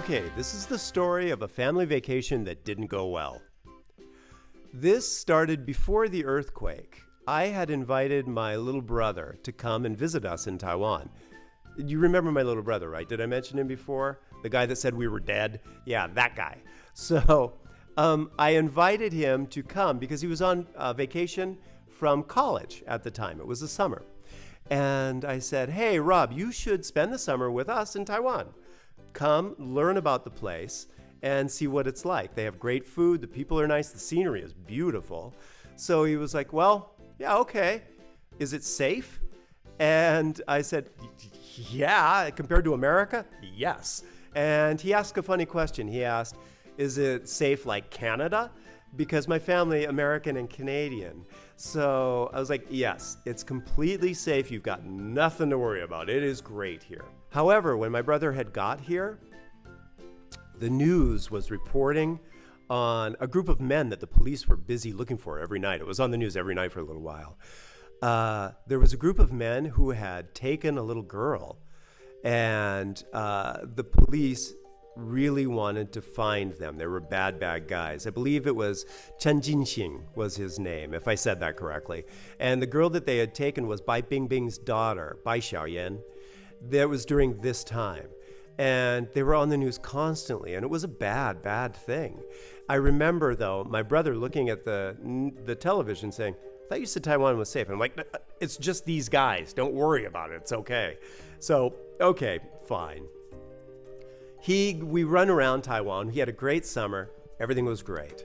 Okay, this is the story of a family vacation that didn't go well. This started before the earthquake. I had invited my little brother to come and visit us in Taiwan. You remember my little brother, right? Did I mention him before? The guy that said we were dead? Yeah, that guy. So I invited him to come because he was on vacation from college at the time. It was the summer. And I said, hey, Rob, you should spend the summer with us in Taiwan. Come, learn about the place, and see what it's like. They have great food. The people are nice. The scenery is beautiful. So he was like, well, yeah, okay. Is it safe? And I said, yeah, compared to America, yes. And he asked a funny question. He asked, is it safe like Canada? Because my family, American and Canadian. So I was like, yes, it's completely safe. You've got nothing to worry about. It is great here. However, when my brother had got here, the news was reporting on a group of men that the police were busy looking for every night. It was on the news every night for a little while. There was a group of men who had taken a little girl, and the police really wanted to find them. They were bad guys. I believe it was Chen Jinxing was his name, if I said that correctly. And the girl that they had taken was Bai Bingbing's daughter, Bai Xiaoyan. That was during this time. And they were on the news constantly, and it was a bad thing. I remember, though, my brother looking at the television saying, I thought you said Taiwan was safe. And I'm like, it's just these guys. Don't worry about it. It's okay. So, okay, fine. We run around Taiwan. He had a great summer. Everything was great.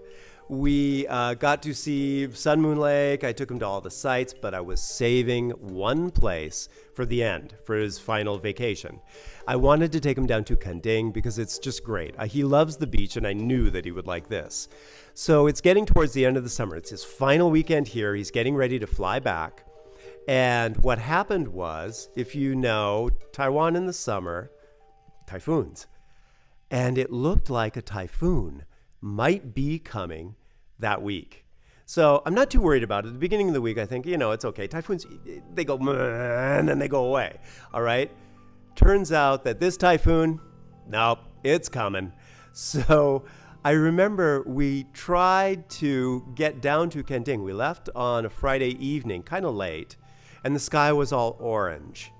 We got to see Sun Moon Lake. I took him to all the sites, but I was saving one place for the end, for his final vacation. I wanted to take him down to Kending because it's just great. He loves the beach, and I knew that he would like this. So it's getting towards the end of the summer. It's his final weekend here. He's getting ready to fly back. And what happened was, if you know, Taiwan in the summer, typhoons. And it looked like a typhoon might be coming that week. So I'm not too worried about it. At the beginning of the week, I think, it's okay. Typhoons, they go, and then they go away. All right. Turns out that this typhoon, nope, it's coming. So I remember we tried to get down to Kending. We left on a Friday evening, kind of late, and the sky was all orange.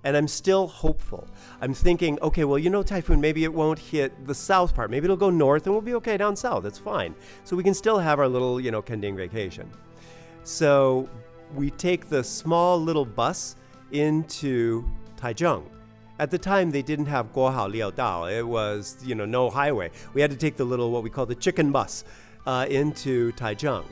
And I'm still hopeful. I'm thinking, okay, well, typhoon, maybe it won't hit the south part. Maybe it'll go north and we'll be okay down south. That's fine. So we can still have our little, Kending vacation. So we take the small little bus into Taichung. At the time, they didn't have Guohao Liao Dao. It was, no highway. We had to take the little, what we call the chicken bus, into Taichung.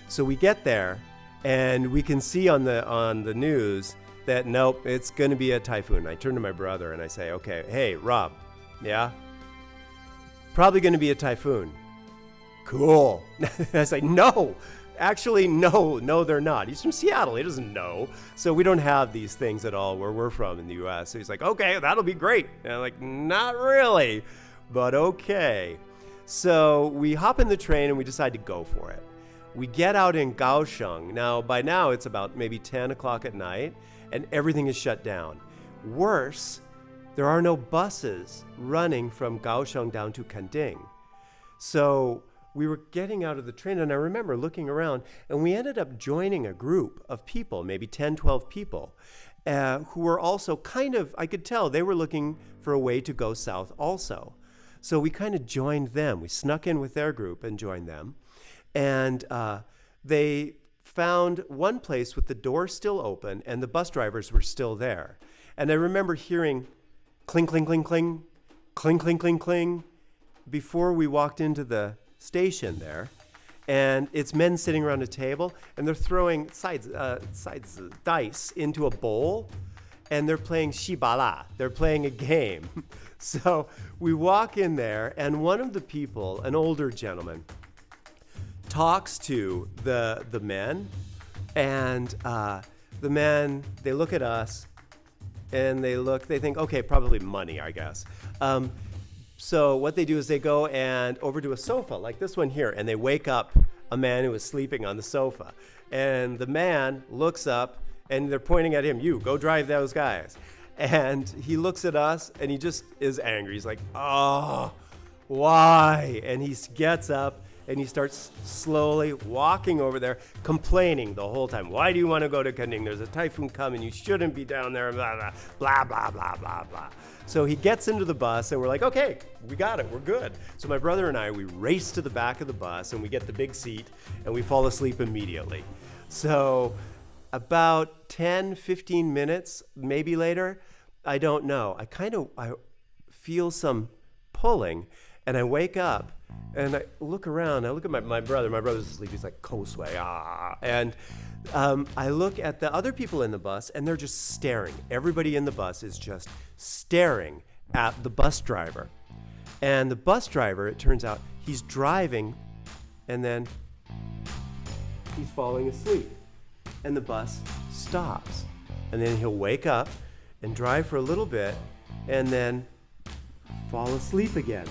So we get there and we can see on the news that nope, it's going to be a typhoon. I turn to my brother and I say, okay, hey, Rob, yeah? Probably going to be a typhoon. Cool. I say, no, actually, no, they're not. He's from Seattle. He doesn't know. So we don't have these things at all where we're from in the U.S. So he's like, okay, that'll be great. And I'm like, not really, but okay. So we hop in the train and we decide to go for it. We get out in Kaohsiung. Now, by now, it's about maybe 10 o'clock at night. And everything is shut down. Worse, there are no buses running from Kaohsiung down to Kending. So we were getting out of the train, and I remember looking around, and we ended up joining a group of people, maybe 10, 12 people, who were also I could tell they were looking for a way to go south also. So we kind of joined them. We snuck in with their group and joined them. And they found one place with the door still open and the bus drivers were still there. And I remember hearing cling, cling, cling, cling, cling, cling, cling, cling before we walked into the station there. And it's men sitting around a table and they're throwing dice into a bowl and they're playing shibala. They're playing a game. So we walk in there and one of the people, an older gentleman, talks to the men, and the men, they look at us, and they think, okay, probably money, I guess. So what they do is they go and over to a sofa, like this one here, and they wake up a man who was sleeping on the sofa. And the man looks up, and they're pointing at him, you, go drive those guys. And he looks at us and he just is angry. He's like, oh, why? And he gets up and he starts slowly walking over there, complaining the whole time. Why do you want to go to Kenting? There's a typhoon coming. You shouldn't be down there. Blah, blah, blah, blah, blah, blah, blah. So he gets into the bus and we're like, okay, we got it. We're good. So my brother and I, we race to the back of the bus and we get the big seat and we fall asleep immediately. So about 10, 15 minutes, maybe later, I don't know. I feel some pulling and I wake up and I look around. I look at my brother. My brother's asleep. He's like, Kosway, ah. And I look at the other people in the bus and they're just staring. Everybody in the bus is just staring at the bus driver. And the bus driver, it turns out, he's driving and then he's falling asleep. And the bus stops. And then he'll wake up and drive for a little bit and then fall asleep again.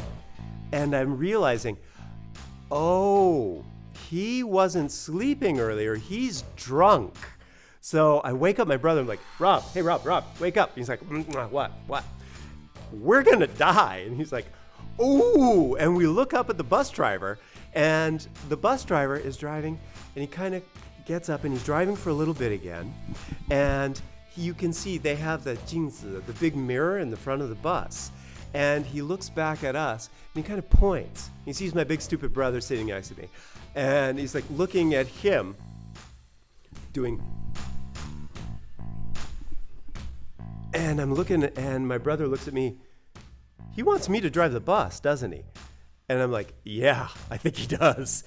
And I'm realizing, oh, he wasn't sleeping earlier. He's drunk. So I wake up my brother. I'm like, Rob, hey, Rob, wake up. He's like, what? We're going to die. And he's like, ooh. And we look up at the bus driver and the bus driver is driving and he kind of gets up and he's driving for a little bit again. And you can see they have the 镜子, the big mirror in the front of the bus. And he looks back at us and he kind of points. He sees my big stupid brother sitting next to me. And he's like looking at him doing. And I'm looking and my brother looks at me. He wants me to drive the bus, doesn't he? And I'm like, yeah, I think he does.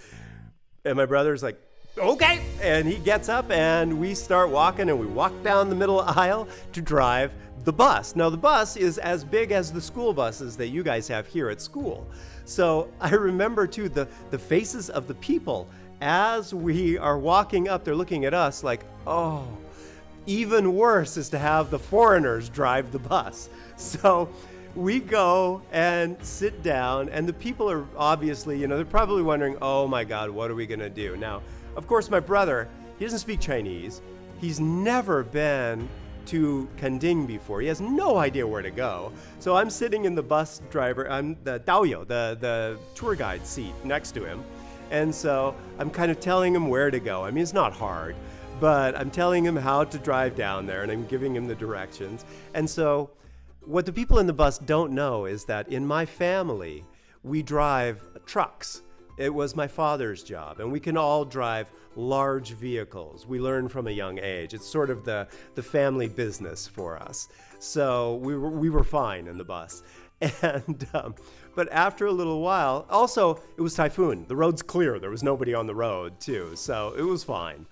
And my brother's like, okay. And he gets up and we start walking and we walk down the middle aisle to drive the bus. Now the bus is as big as the school buses that you guys have here at school. So I remember too the faces of the people as we are walking up, they're looking at us like, oh, even worse is to have the foreigners drive the bus. So we go and sit down and the people are obviously, they're probably wondering, oh my God, what are we gonna do? Now, of course, my brother, he doesn't speak Chinese. He's never been to Kenting before. He has no idea where to go. So I'm sitting in the bus driver, I'm the Daoyo, the tour guide seat next to him. And so I'm kind of telling him where to go. I mean, it's not hard, but I'm telling him how to drive down there and I'm giving him the directions. And so what the people in the bus don't know is that in my family, we drive trucks. It was my father's job, and we can all drive large vehicles. We learn from a young age. It's sort of the family business for us. So we were fine in the bus. And but after a little while, also it was typhoon. The road's clear. There was nobody on the road too, so it was fine.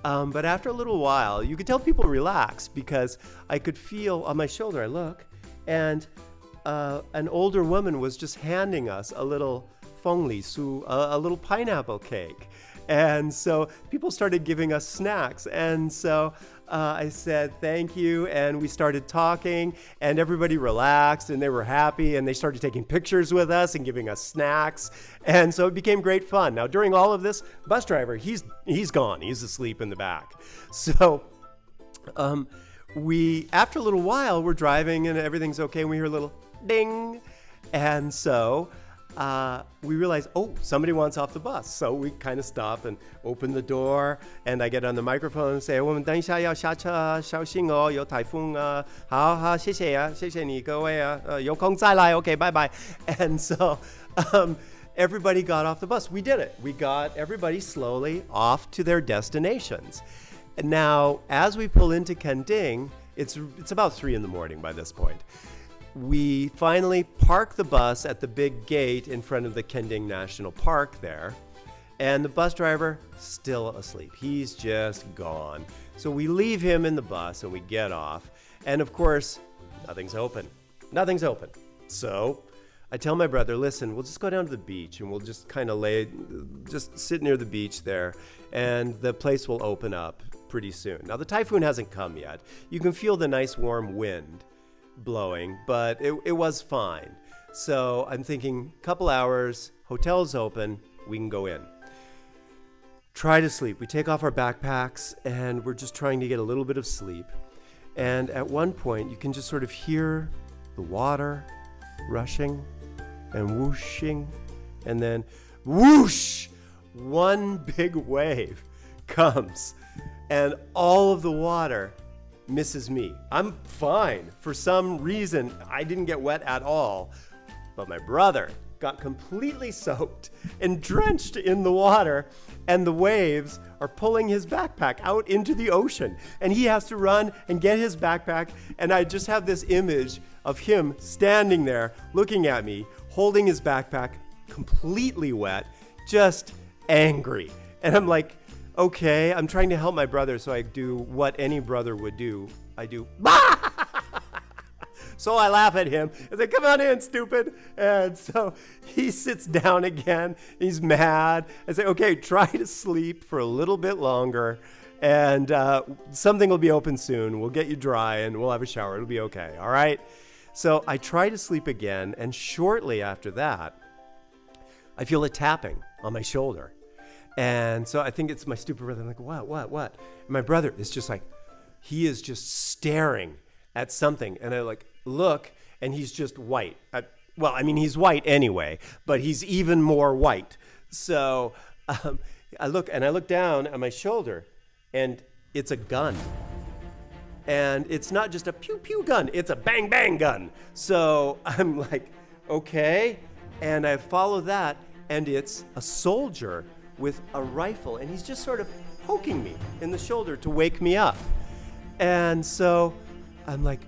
But after a little while, you could tell people relaxed because I could feel on my shoulder. I look, and an older woman was just handing us a little fengli su, a little pineapple cake. And so people started giving us snacks. And so I said, thank you. And we started talking and everybody relaxed and they were happy and they started taking pictures with us and giving us snacks. And so it became great fun. Now, during all of this, bus driver, he's gone. He's asleep in the back. So after a little while, we're driving and everything's okay. And we hear a little ding. And so we realize, oh, somebody wants off the bus. So we kind of stop and open the door, and I get on the microphone and say, 我们等一下要下车，小心哦，有台风啊。好好，谢谢啊，谢谢你各位啊，有空再来 okay, bye bye. And so everybody got off the bus. We did it. We got everybody slowly off to their destinations. And now, as we pull into Kenting, it's about 3 a.m. by this point. We finally park the bus at the big gate in front of the Kenting National Park there, and the bus driver still asleep. He's just gone. So we leave him in the bus and we get off, and of course, nothing's open. Nothing's open. So I tell my brother, listen, we'll just go down to the beach and we'll just kind of just sit near the beach there, and the place will open up pretty soon. Now, the typhoon hasn't come yet. You can feel the nice warm wind blowing, but it was fine. So I'm thinking, couple hours, hotel's open, we can go in. Try to sleep. We take off our backpacks and we're just trying to get a little bit of sleep. And at one point, you can just sort of hear the water rushing and whooshing, and then whoosh, one big wave comes, and all of the water misses me. I'm fine. For some reason, I didn't get wet at all, but my brother got completely soaked and drenched in the water, and the waves are pulling his backpack out into the ocean, and he has to run and get his backpack. And I just have this image of him standing there looking at me, holding his backpack, completely wet, just angry. And I'm like, okay, I'm trying to help my brother, so I do what any brother would do. I do, so I laugh at him and say, come on in, stupid. And so he sits down again. He's mad. I say, okay, try to sleep for a little bit longer, and something will be open soon. We'll get you dry and we'll have a shower. It'll be okay, all right? So I try to sleep again, and shortly after that, I feel a tapping on my shoulder. And so I think it's my stupid brother. I'm like, what? And my brother is just like, he is just staring at something. And I look, and he's just white. He's white anyway, but he's even more white. So I look down at my shoulder, and it's a gun. And it's not just a pew pew gun, it's a bang bang gun. So I'm like, okay. And I follow that, and it's a soldier with a rifle, and he's just sort of poking me in the shoulder to wake me up. And so I'm like,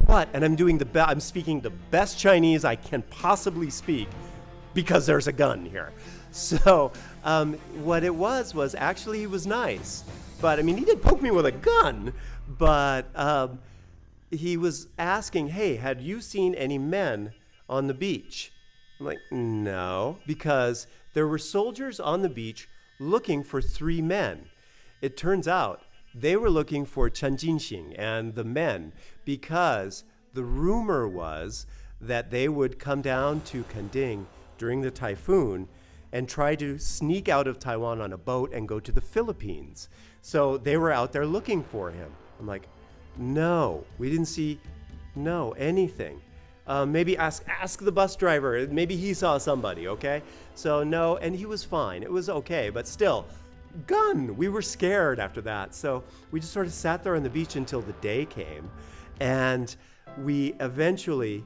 what? And I'm speaking the best Chinese I can possibly speak because there's a gun here. So what it was actually he was nice. But he did poke me with a gun, but he was asking, hey, had you seen any men on the beach? I'm like, no, because there were soldiers on the beach looking for 3 men. It turns out they were looking for Chen Jinxing and the men, because the rumor was that they would come down to Kending during the typhoon and try to sneak out of Taiwan on a boat and go to the Philippines. So they were out there looking for him. I'm like, no, we didn't see anything. Maybe ask the bus driver. Maybe he saw somebody, okay? So no, and he was fine. It was okay, but still, gun. We were scared after that. So we just sort of sat there on the beach until the day came. And we eventually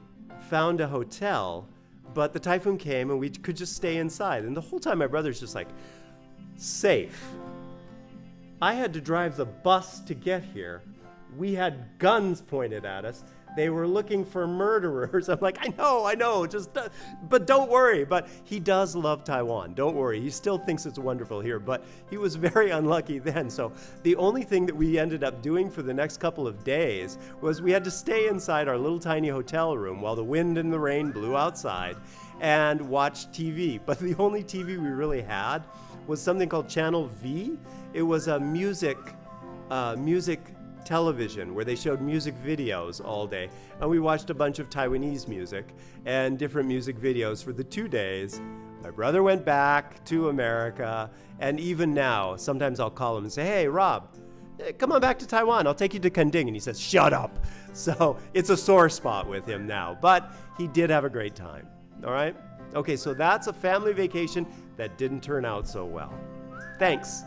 found a hotel, but the typhoon came and we could just stay inside. And the whole time my brother's just like, safe. I had to drive the bus to get here. We had guns pointed at us. They were looking for murderers. I'm like, I know, but don't worry. But he does love Taiwan. Don't worry. He still thinks it's wonderful here, but he was very unlucky then. So the only thing that we ended up doing for the next couple of days was we had to stay inside our little tiny hotel room while the wind and the rain blew outside and watch TV. But the only TV we really had was something called Channel V. It was a music television where they showed music videos all day, and we watched a bunch of Taiwanese music and different music videos for the 2 days. My brother went back to America, and even now sometimes I'll call him and say, hey Rob, come on back to Taiwan, I'll take you to Kending, and he says, shut up. So it's a sore spot with him now, but he did have a great time. All right, okay, so that's a family vacation that didn't turn out so well. Thanks.